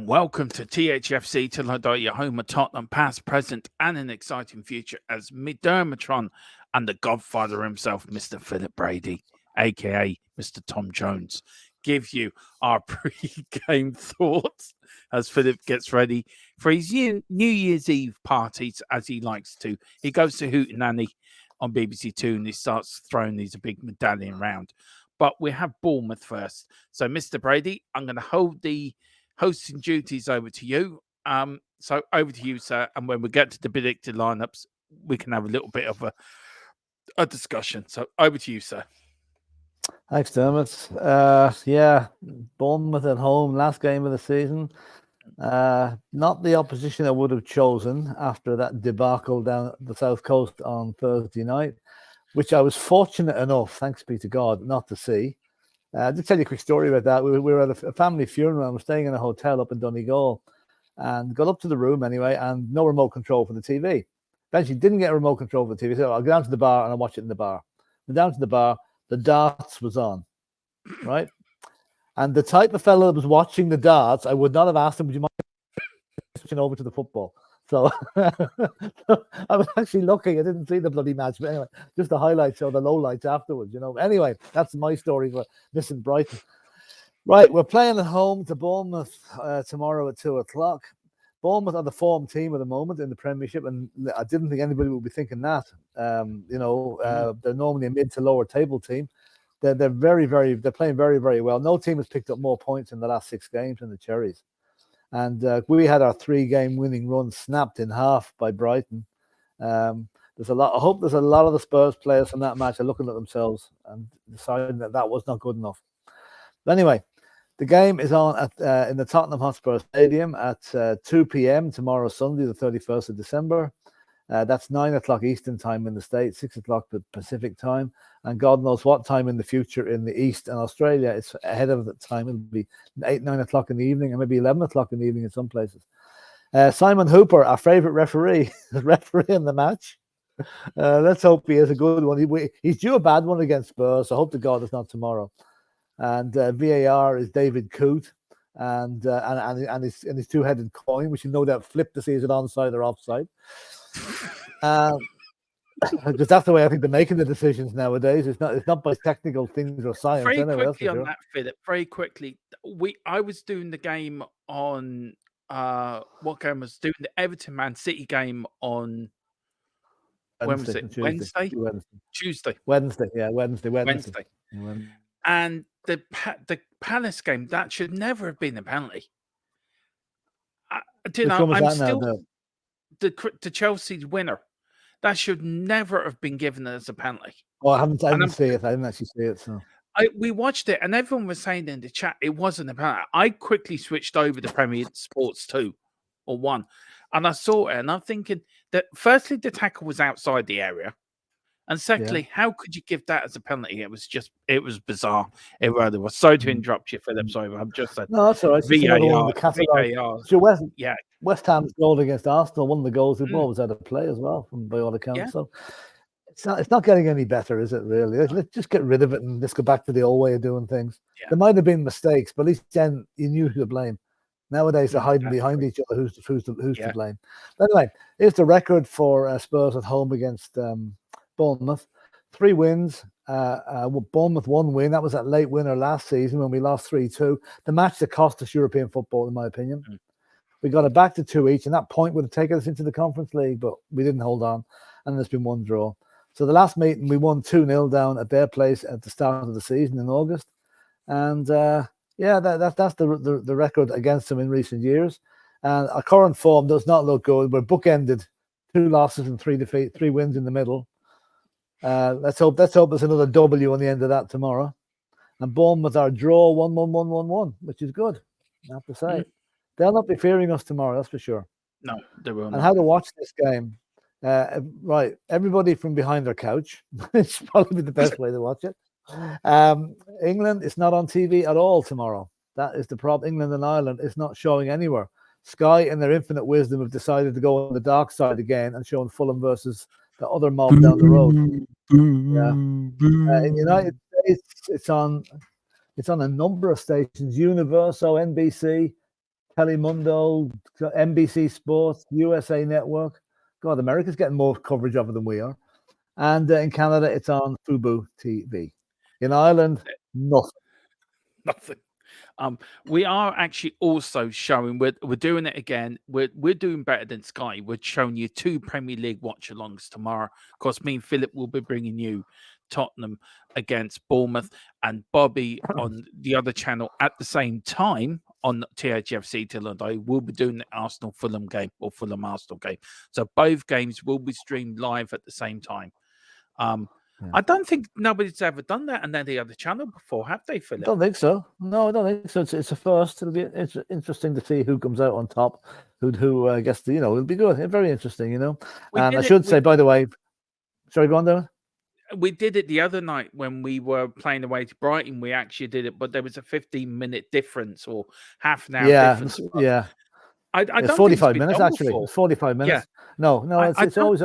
welcome to THFC Till your home of Tottenham, past, present, and an exciting future as Dermotron and the Godfather himself, Mr. Phillip Brady, aka Mr. Tom Jones, give you our pre-game thoughts as Phillip gets ready for his New Year's Eve parties, as he likes to. He goes to Hootenanny on BBC Two and he starts throwing these big medallion around. But we have Bournemouth first. So, Mr. Brady, I'm going to hold the hosting duties over to you. So over to you, sir. And when we get to the predicted lineups, we can have a little bit of a discussion. So over to you, sir. Thanks, Dermot. Bournemouth at home, last game of the season. Not the opposition I would have chosen after that debacle down the south coast on Thursday night, which I was fortunate enough, thanks be to God, not to see. Just tell you a quick story about that. We were at a family funeral. I was staying in a hotel up in Donegal and got up to the room anyway, and no remote control for the TV. Eventually didn't get a remote control for the TV, so I'll go down to the bar and I'll watch it in the bar. Went down to the bar, the darts was on, right? And the type of fellow that was watching the darts, I would not have asked him, would you mind switching over to the football? So I was actually lucky. I didn't see the bloody match, but anyway, just the highlights or the lowlights afterwards, you know. Anyway, that's my story for missing Brighton. Right, we're playing at home to Bournemouth tomorrow at 2:00. Bournemouth are the form team at the moment in the Premiership, and I didn't think anybody would be thinking that. They're normally a mid to lower table team. They're playing very, very well. No team has picked up more points in the last 6 games than the Cherries. And we had our 3-game winning run snapped in half by Brighton. I hope there's a lot of the Spurs players from that match are looking at themselves and deciding that was not good enough. But anyway, the game is on in the Tottenham Hotspur Stadium at 2 p.m. tomorrow, Sunday, the 31st of December. That's 9:00 Eastern time in the States, 6:00 Pacific time, and God knows what time in the future in the East and Australia. It's ahead of the time. It'll be 9 o'clock in the evening and maybe 11 o'clock in the evening in some places. Simon Hooper, our favourite referee, is refereeing the match. Let's hope he has a good one. He's due a bad one against Spurs, so I hope to God it's not tomorrow. And VAR is David Coote and his two-headed coin, which you no doubt flip to see is it onside or offside. Because that's the way I think they're making the decisions nowadays. It's not by technical things or science. Very anyway, quickly on that, Phillip. Very quickly, I was doing the game on what game was doing the Everton Man City game on Wednesday. Tuesday. Wednesday. Yeah, Wednesday. And the Palace game, that should never have been a penalty. I'm still the Chelsea's winner. That should never have been given as a penalty. Oh, I didn't see it. I didn't actually see it. So we watched it, and everyone was saying in the chat it wasn't a penalty. I quickly switched over to Premier Sports 2 or 1, and I saw it, and I'm thinking that firstly the tackle was outside the area, and secondly, how could you give that as a penalty? It was bizarre. It really was. Sorry to interrupt you, Phillip. Sorry, I'm just saying. No, that's all right. VAR. So West Ham's goal against Arsenal, one of the goals, the ball was out of play as well, by all accounts. Yeah. So it's not getting any better, is it? Really? Let's just get rid of it and let's go back to the old way of doing things. Yeah. There might have been mistakes, but at least then you knew who to blame. Nowadays they're hiding behind each other. Who's to blame? But anyway, here's the record for Spurs at home against Bournemouth. 3 wins. Bournemouth 1 win. That was that late winner last season when we lost 3-2. The match that cost us European football, in my opinion. We got it back to 2 each, and that point would have taken us into the Conference League, but we didn't hold on, and there's been 1 draw. So the last meeting, we won 2-0 down at their place at the start of the season in August. And that's the record against them in recent years. And our current form does not look good. We're bookended, 2 losses and 3 wins in the middle. Let's hope there's another W on the end of that tomorrow. And Bournemouth are draw 1-1-1-1-1, which is good, I have to say. They'll not be fearing us tomorrow, that's for sure. No, they won't. And how to watch this game? Right, everybody from behind their couch. It's probably the best way to watch it. England is not on TV at all tomorrow. That is the problem. England and Ireland is not showing anywhere. Sky, in their infinite wisdom, have decided to go on the dark side again and showing Fulham versus the other mob down the road. In the United States, it's on a number of stations: Universal, NBC, Telemundo, NBC Sports, USA Network. God, America's getting more coverage of it than we are. And in Canada, it's on Fubo TV. In Ireland, nothing. Nothing. We are actually also showing we're doing it again. We're doing better than Sky. We're showing you 2 Premier League watch-alongs tomorrow. Of course, me and Philip will be bringing you Tottenham against Bournemouth, and Bobby on the other channel at the same time on THFC till I will be doing the Arsenal Fulham game or Fulham Arsenal game. So both games will be streamed live at the same time. I don't think nobody's ever done that on any other channel before, have they, I Philip? don't think so. No, I don't think so. It's a first. It's interesting to see who comes out on top. Who gets the, it'll be good. Very interesting, And I should say, by the way, sorry, go on there. We did it the other night when we were playing away to Brighton. We actually did it, but there was a 15-minute difference or half an hour difference. Yeah. I It's don't 45 minutes actually. before. It's 45 minutes. Yeah. No, it's always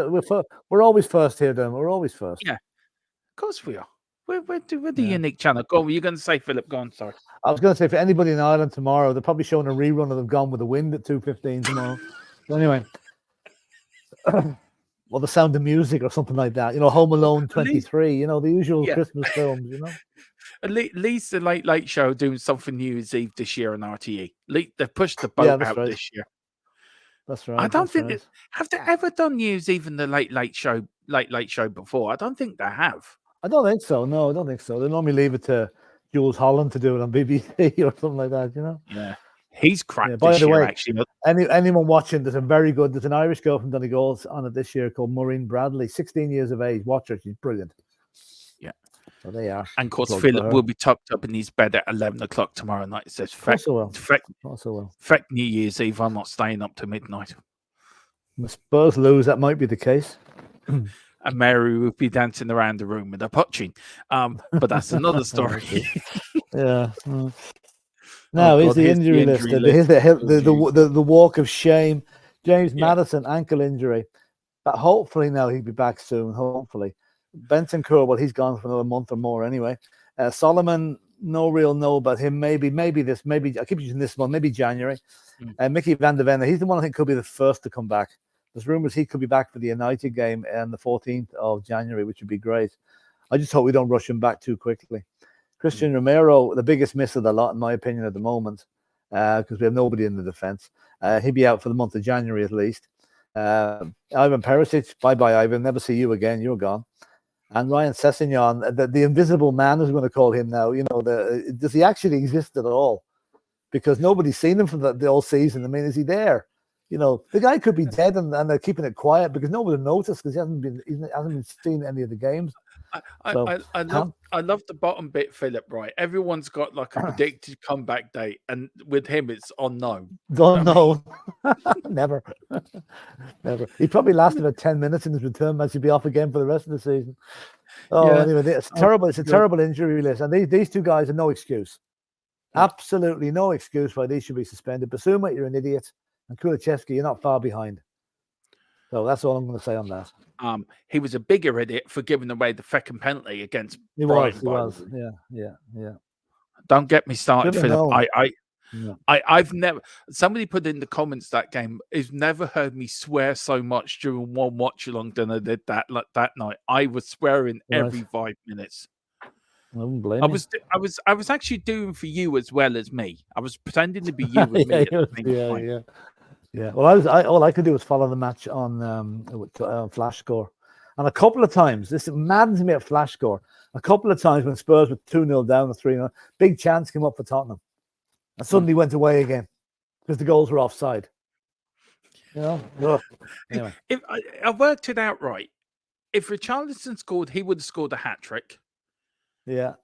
we're always first here, then. We're always first. Yeah, of course we are. We're the unique channel. Go on, you're going to say, Philip. Go on, sorry. I was going to say, for anybody in Ireland tomorrow, they're probably showing a rerun of them Gone with the Wind at 2:15 tomorrow. So anyway, or The Sound of Music or something like that. Home Alone 23. The usual Christmas films. At least the Late Late Show doing something New Year's Eve this year on RTE. They've pushed the boat out this year. That's right. I don't think have they ever done New Year's Eve in the Late Late Show before? I don't think they have. I don't think so. No, I don't think so. They normally leave it to Jules Holland to do it on BBC or something like that. Yeah, he's cracked by this the year. Way, actually, anyone watching, there's an Irish girl from Donegal's on it this year called Maureen Bradley, 16 years of age. Watch her; she's brilliant. Yeah, so they are. And of course, Philip will be tucked up in his bed at 11 o'clock tomorrow night. It says, "Feck New Year's Eve. I'm not staying up to midnight." The Spurs lose, that might be the case. And Mary would be dancing around the room with a potching. But that's another story. Yeah. Now, here's the injury list. Here's the walk of shame. James Maddison, ankle injury. But hopefully now he'll be back soon. Hopefully. Benson Curl, he's gone for another month or more anyway. Solomon, no real know about him. Maybe I keep using this one, maybe January. Mickey van der Ven, he's the one I think could be the first to come back. There's rumours he could be back for the United game on the 14th of January, which would be great. I just hope we don't rush him back too quickly. Christian Romero, the biggest miss of the lot, in my opinion, at the moment, because we have nobody in the defence. He'll be out for the month of January at least. Ivan Perisic, bye-bye, Ivan. Never see you again. You're gone. And Ryan Sessegnon, the invisible man, is going to call him now. Does he actually exist at all? Because nobody's seen him for the whole season. I mean, is he there? The guy could be dead, and they're keeping it quiet because nobody noticed because he hasn't been seen any of the games. I love the bottom bit, Philip. Right, everyone's got like a predicted comeback date, and with him, it's unknown. Don't know. Never. He probably lasted about 10 minutes in his return match. He'll be off again for the rest of the season. Anyway, it's terrible. It's a terrible injury list, and these two guys are no excuse. Absolutely no excuse why they should be suspended. Basuma, you're an idiot. And Kulichevsky, you're not far behind. So that's all I'm going to say on that. He was a bigger idiot for giving away the second penalty against Brighton. He was. Yeah. Don't get me started, Philip. I've never. Somebody put in the comments that game has never heard me swear so much during one watch along than I did that night. I was swearing every 5 minutes. I wouldn't blame you. I was actually doing for you as well as me. I was pretending to be you with me. Yeah. Well, all I could do was follow the match on Flash Score, and a couple of times this maddens me at Flash Score. A couple of times when Spurs were 2-0 down or 3-0, big chance came up for Tottenham, and suddenly went away again because the goals were offside. Anyway, if I worked it out right, if Richarlison scored, he would have scored a hat trick. Yeah.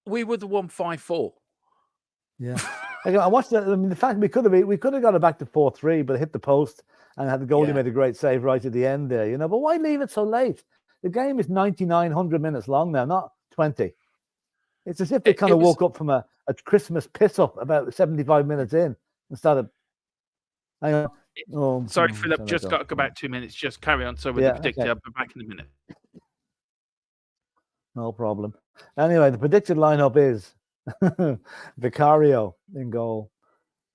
We would have won 5-4. Yeah. I watched that. I mean, the fact we could have got it back to 4-3, but it hit the post and had the goalie made a great save right at the end there. But why leave it so late? The game is 99-100 minutes long now, not 20. It's as if they kind of woke up from a Christmas piss up about 75 minutes in and started. Sorry, Philip. Just got to go back 2 minutes. Just carry on. So with the predicted, I'll be back in a minute. No problem. Anyway, the predicted lineup is Vicario in goal,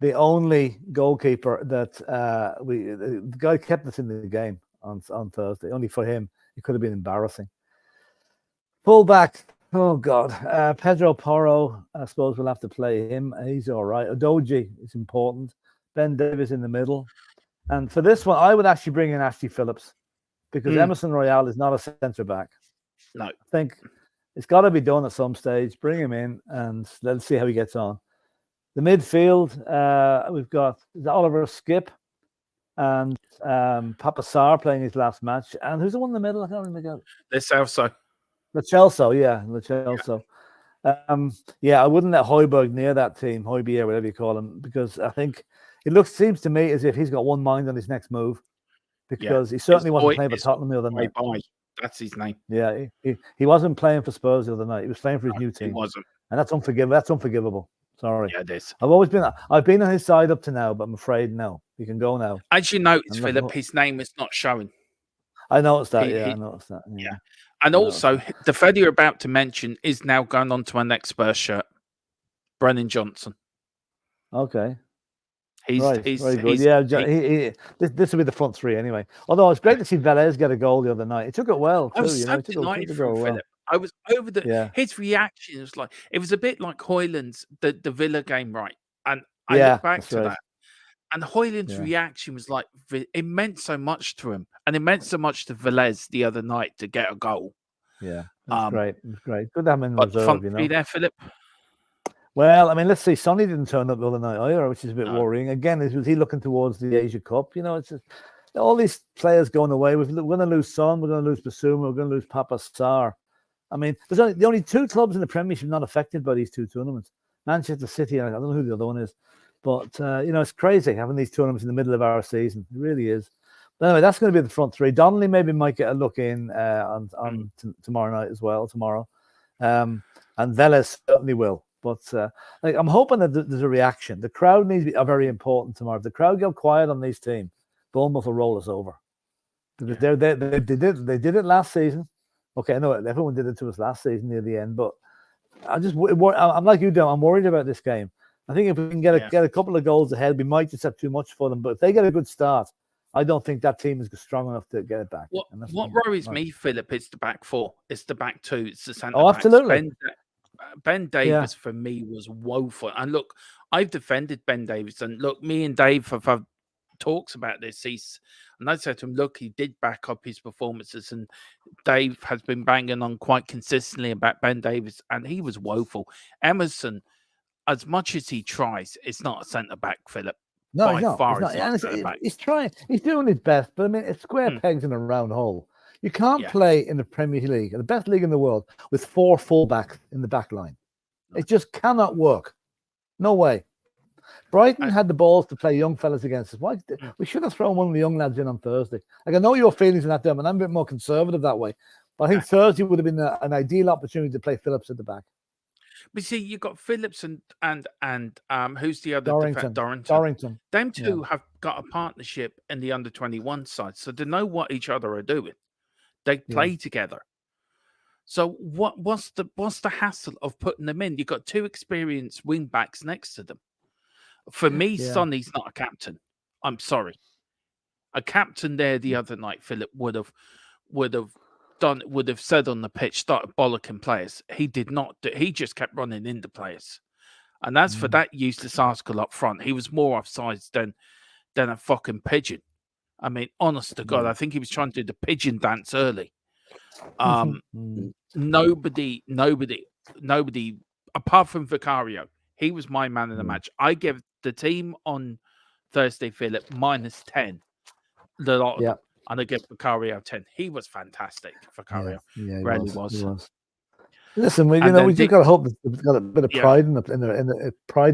the only goalkeeper that the guy kept us in the game on Thursday. Only for him, it could have been embarrassing. Fullback, oh God, Pedro Porro. I suppose we'll have to play him. He's all right. Odoji is important. Ben Davies in the middle. And for this one, I would actually bring in Ashley Phillips because Emerson Royale is not a centre back. No, I think it's got to be done at some stage. Bring him in and let's see how he gets on. The midfield, we've got Oliver Skip and Papa Sarr playing his last match. And who's the one in the middle? I can't remember. this also. Lo Celso, yeah, Lo Celso. Yeah, I wouldn't let Højbjerg near that team, Højbjerg, whatever you call him, because I think it seems to me as if he's got one mind on his next move, because he certainly wasn't playing for Tottenham the other night. That's his name. Yeah, he wasn't playing for Spurs the other night. He was playing for his new team. He wasn't, and that's unforgivable. That's unforgivable. Sorry. Yeah, it is. I've been on his side up to now, but I'm afraid no. He can go now. As you noticed, Philip, his name is not showing. I noticed that. I noticed that. Yeah. And also, the fella you're about to mention is now going on to our next Spurs shirt, Brennan Johnson. Okay. He's very good. This will be the front three anyway. Although it's great to see Velez get a goal the other night. He took it well too. I was so delighted from Philip. I was over his reaction was like it was a bit like Hoyland's the Villa game, right? And I look back to that, and Hoyland's reaction was like it meant so much to him, and it meant so much to Velez the other night to get a goal. Yeah, that's great. It was great. Good to have him in reserve, you know. Be there, Philip. Well, I mean, let's see. Sonny didn't turn up the other night either, which is a bit worrying. Again, was he looking towards the Asia Cup? You know, it's just all these players going away. We're going to lose Son. We're going to lose Basuma. We're going to lose Papa Sarr. I mean, there's only two clubs in the Premiership not affected by these two tournaments. Manchester City, I don't know who the other one is. But, you know, it's crazy having these tournaments in the middle of our season. It really is. But anyway, that's going to be the front three. Donnelly maybe might get a look in on tomorrow night as well, and Velez certainly will. But I'm hoping that there's a reaction. The crowd needs to be very important tomorrow. If the crowd go quiet on these teams, Bournemouth will roll us over. Because they did it last season. Okay, I know everyone did it to us last season near the end, but I'm like you, Dom. I'm worried about this game. I think if we can get a couple of goals ahead, we might just have too much for them. But if they get a good start, I don't think that team is strong enough to get it back. What worries me, Philip, is the back four. It's the back two. It's the centre. Oh, absolutely. Ben Davies for me was woeful. And look, I've defended Ben Davies. And look, me and Dave have had talks about this. And I said to him, look, he did back up his performances. And Dave has been banging on quite consistently about Ben Davies. And he was woeful. Emerson, as much as he tries, it's not a centre-back, Philip. No, he's not. He's trying. He's doing his best. But I mean, it's square pegs in a round hole. You can't play in the Premier League, the best league in the world, with 4 fullbacks in the back line. It just cannot work. No way. Brighton had the balls to play young fellas against us. Why? We should have thrown one of the young lads in on Thursday. Like, I know your feelings in that, Dermot, and I'm a bit more conservative that way. But I think Thursday would have been an ideal opportunity to play Phillips at the back. But see, you've got Phillips and who's the other? Dorrington. Them two have got a partnership in the under-21 side, so they know what each other are doing. They play together. So what's the hassle of putting them in? You've got 2 experienced wing backs next to them. For me, Sonny's not a captain. I'm sorry. A captain there the other night, Philip, would have said on the pitch, started bollocking players. He did not. He just kept running into players. And as for that useless article up front, he was more offsides than a fucking pigeon. I mean, honest to God, I think he was trying to do the pigeon dance early. Nobody, apart from Vicario, he was my man of the match. I give the team on Thursday, Philip, -10. The lot of them. And I give Vicario 10. He was fantastic, Vicario. Yeah, he really was. was. Listen, we just got to hope that they've got a bit of pride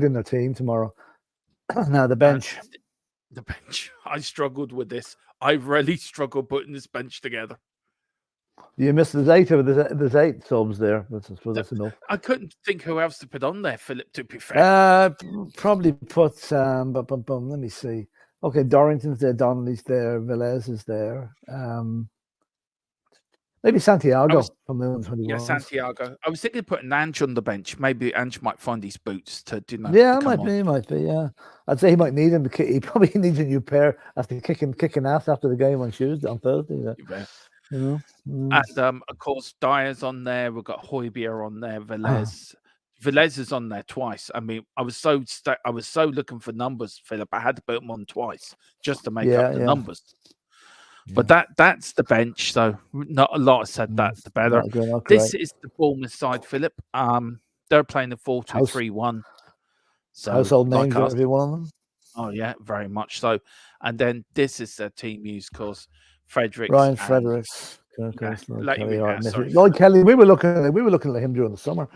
in their team tomorrow. Now the bench. The bench. I struggled with this. I really struggled putting this bench together. You missed there's 8 subs there. That's enough. I couldn't think who else to put on there, Philip, to be fair. Probably put let me see. Okay, Dorrington's there, Donnelly's there, Velez is there. Maybe I Santiago was from the under yeah, 21s. Santiago. I was thinking of putting Ange on the bench. Maybe Ange might find his boots to Yeah, to it come might on. be. It might be. Yeah, I'd say he might need him. He probably needs a new pair after kicking ass after the game on Thursday. Yeah. Yeah. You know. And of course, Dyer's on there. We've got Højbjerg on there. Velez. Velez is on there twice. I mean, I was so looking for numbers, Philip. I had to put him on twice just to make up Yeah, the yeah, numbers. But yeah. that's the bench. So not a lot said that the better. Not good. Not great. This is the Bournemouth side, Philip. They're playing the House 4-2-3-1. So household like names, us. every one of them. Oh yeah, very much so. And then this is their team use because Fredericks Ryan and Fredericks, yeah, Lloyd let you Kelly, read all right, that. miss Sorry, it. Lloyd Philip. Kelly. We were looking at him during the summer.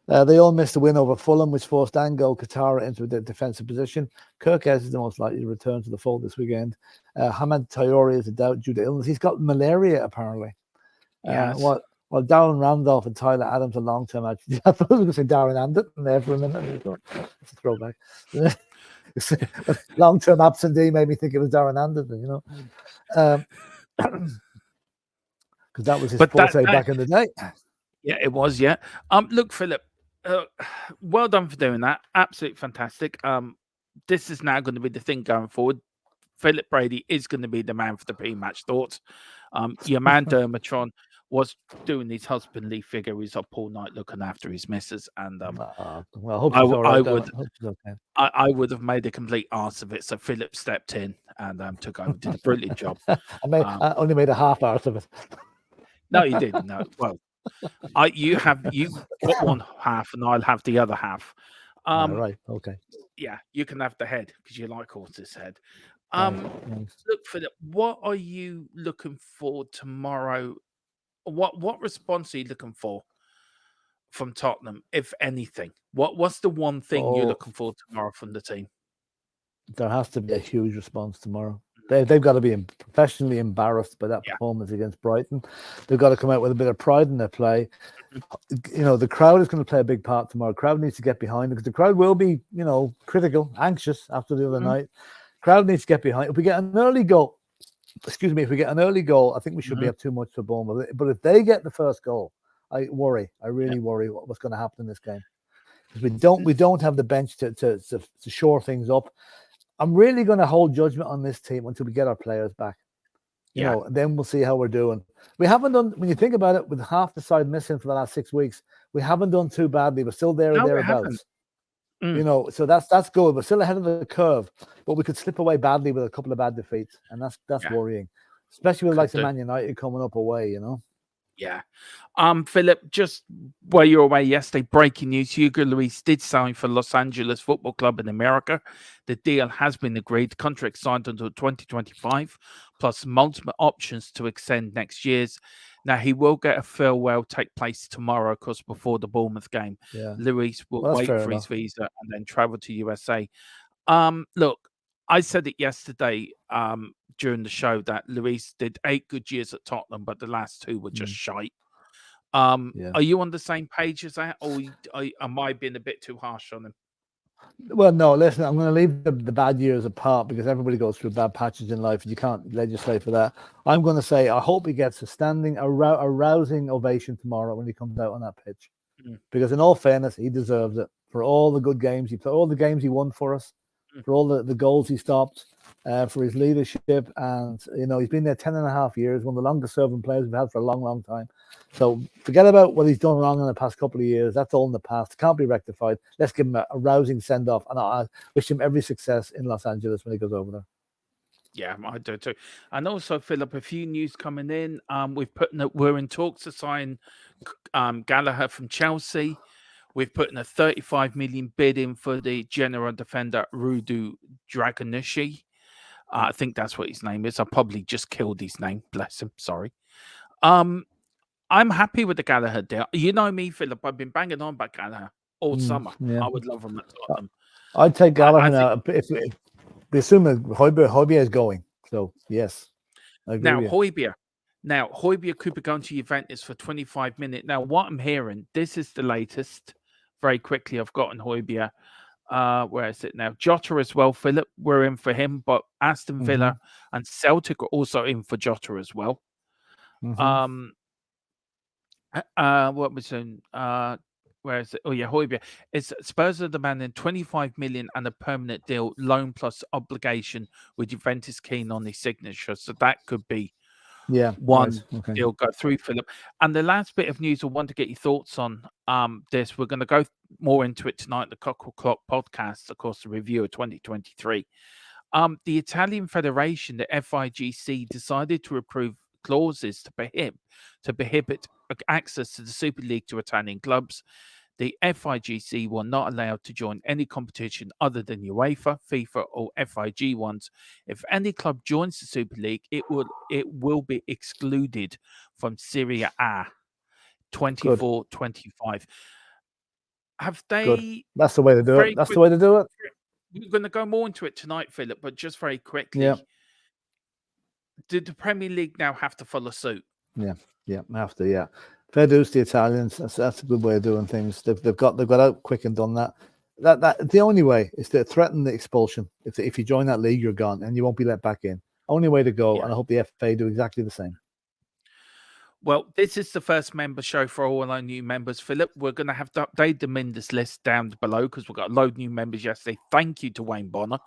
They all missed a win over Fulham, which forced Ango Katara into a defensive position. Kirkes is the most likely to return to the fold this weekend. Hamad Tayori is a doubt due to illness. He's got malaria, apparently. Yes. While Darren Randolph and Tyler Adams are long-term out. I thought I was going to say Darren Anderton there for a minute. It's a throwback. Long-term absentee made me think it was Darren Anderton, you know. Because that was his But forte back in the day. yeah, it was, yeah. Look, Philip, well done for doing that. Absolutely fantastic. This is now going to be the thing going forward. Philip Brady is going to be the man for the pre-match thoughts. Your man Dermotron was doing his husbandly figure. He's up all night looking after his missus, and Well, I hope she's all right. Though. I hope she's okay. I would have made a complete arse of it. So Philip stepped in and took over, did a brilliant job. I only made a half arse of it. No, you didn't. No, well, you got one half, and I'll have the other half. Right. Okay. Yeah, you can have the head because you like horse's head. Thanks. Look, Philip, what are you looking for tomorrow? What response are you looking for from Tottenham, if anything? What's the one thing you're Oh, looking for tomorrow from the team? there has to be a huge response tomorrow. They've got to be professionally embarrassed by that Yeah. performance against Brighton. They've got to come out with a bit of pride in their play. You know, the crowd is going to play a big part tomorrow. The crowd needs to get behind it because the crowd will be, you know, critical, anxious after the other night. Crowd needs to get behind it. If we get an early goal, if we get an early goal, I think we should be up too much for Bournemouth. But if they get the first goal, I really worry what's going to happen in this game. Because we don't have the bench to shore things up. I'm really going to hold judgment on this team until we get our players back. You know, then we'll see how we're doing. We haven't done, when you think about it, with half the side missing for the last 6 weeks, we haven't done too badly. We're still there or thereabouts. You know, so that's good. We're still ahead of the curve, but we could slip away badly with a couple of bad defeats, and that's worrying, especially with like Man United coming up away. You know. Yeah. Philip, just while you were away yesterday, breaking news, Hugo Lloris did sign for Los Angeles Football Club in America. The deal has been agreed. Contract signed until 2025, plus multiple options to extend next year's. Now, he will get a farewell take place tomorrow, of course, before the Bournemouth game. Yeah. Lloris will wait for his visa and then travel to USA. Look, I said it yesterday during the show that Lloris did 8 good years at Tottenham, but the last 2 were just shite. Are you on the same page as that, or am I being a bit too harsh on him? Well, no, listen, I'm going to leave the bad years apart because everybody goes through bad patches in life and you can't legislate for that. I'm going to say I hope he gets a rousing ovation tomorrow when he comes out on that pitch. Because in all fairness, he deserves it for all the good games all the games he won for us, for all the goals he stopped, for his leadership. And, you know, he's been there 10 and a half years, one of the longest serving players we've had for a long, long time. So forget about what he's done wrong in the past couple of years. That's all in the past. It can't be rectified. Let's give him a rousing send-off. And I wish him every success in Los Angeles when he goes over there. Yeah, I do too. And also, Philip, a few news coming in. We're in talks to sign Gallagher from Chelsea. We've put in a 35 million bid in for the general defender Rudu Dragonushi. I think that's what his name is. I probably just killed his name. Bless him. Sorry. I'm happy with the Gallagher deal. You know me, Philip. I've been banging on about Gallagher all summer. Yeah. I would love him at Tottenham. I'd take Gallagher now. If we assume that Højbjerg is going. So, yes, I agree with you. Højbjerg could be going to Juventus for 25 minutes. Now, what I'm hearing, this is the latest. Very quickly, I've gotten Højbjerg. Where is it now? Jota as well, Philip. We're in for him, but Aston Villa and Celtic are also in for Jota as well. What was in? Where is it? Oh yeah, Højbjerg. It's Spurs are demanding 25 million and a permanent deal, loan plus obligation, with Juventus keen on his signature. So that could be Yeah, one right. Okay. deal go through, Philip. And the last bit of news I want to get your thoughts on this. We're going to go more into it tonight, the Cockle Clock podcast, of course, the review of 2023. The Italian Federation, the FIGC, decided to approve clauses to prohibit access to the Super League to Italian clubs. The FIGC will not allow to join any competition other than UEFA, FIFA, or FIG ones. If any club joins the Super League, it will be excluded from Serie A 24-25. Have they? Good. That's the way to do it. That's the way to do it. We're going to go more into it tonight, Philip, but just very quickly. Yeah. Did the Premier League now have to follow suit? Yeah, have to. Yeah, fair dues to the Italians. That's a good way of doing things. They've got out quick and done that. That the only way is to threaten the expulsion. If you join that league, you're gone and you won't be let back in. Only way to go. Yeah. And I hope the FA do exactly the same. Well, this is the first member show for all our new members, Philip. We're going to have to update the members list down below because we've got a load of new members yesterday. Thank you to Wayne Bonner.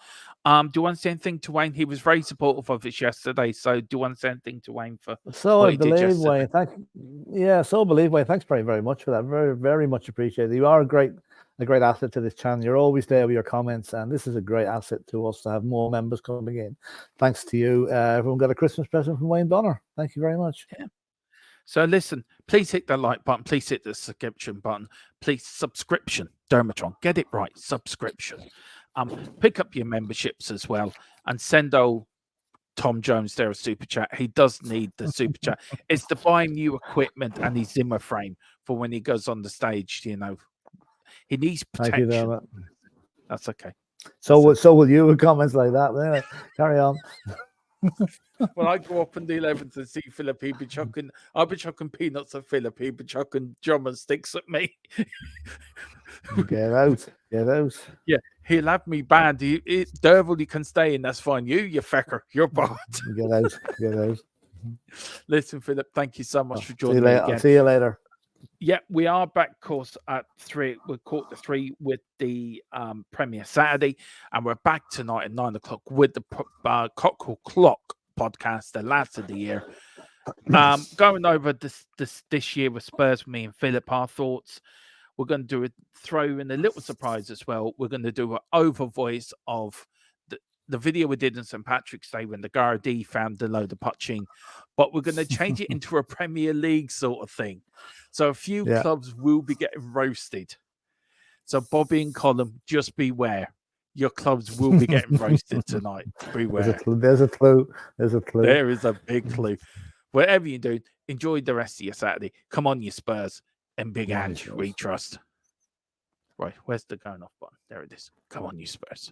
Do you want to say anything to Wayne? He was very supportive of us yesterday. So do you want to say anything to Wayne for what he did yesterday? Wayne. So I believe, Wayne. Thanks very, very much for that. Very, very much appreciated. You are a great asset to this channel. You're always there with your comments, and this is a great asset to us to have more members coming in. Thanks to you. Everyone got a Christmas present from Wayne Bonner. Thank you very much. Yeah. So listen, please hit the like button. Please hit the subscription button. Please subscription, Dermotron. Get it right, subscription. Pick up your memberships as well and send old Tom Jones there a super chat. He does need the super chat. It's to buy new equipment and his Zimmer frame for when he goes on the stage. You know, he needs protection. Thank you, that's okay. So will you with comments like that. Anyway, carry on. When I go up on the 11th and see Phillip, I'll be chucking peanuts at Phillip. He'll be chucking drumsticks at me. Get out. Yeah, he'll have me banned. Derval, you can stay in. That's fine. You fecker, you're banned. Get out. Listen, Phillip, thank you so much for joining me again. I'll see you later. Yeah, we are back, of course, at 3. We're caught to 3 with the premiere Saturday, and we're back tonight at 9 o'clock with the Cockle Clock podcast, the last of the year. Going over this year with Spurs, me and Phillip, our thoughts. We're going to throw in a little surprise as well. We're going to do an over voice of the video we did on St. Patrick's Day when the Gardaí found the load of poaching, but we're going to change it into a Premier League sort of thing. So a few clubs will be getting roasted. So Bobby and Colin, just beware. Your clubs will be getting roasted tonight. Beware. There's a clue. There is a big clue. Whatever you do, enjoy the rest of your Saturday. Come on, you Spurs and Big Ange, we trust. Right, where's the going off button? There it is. Come on, you Spurs.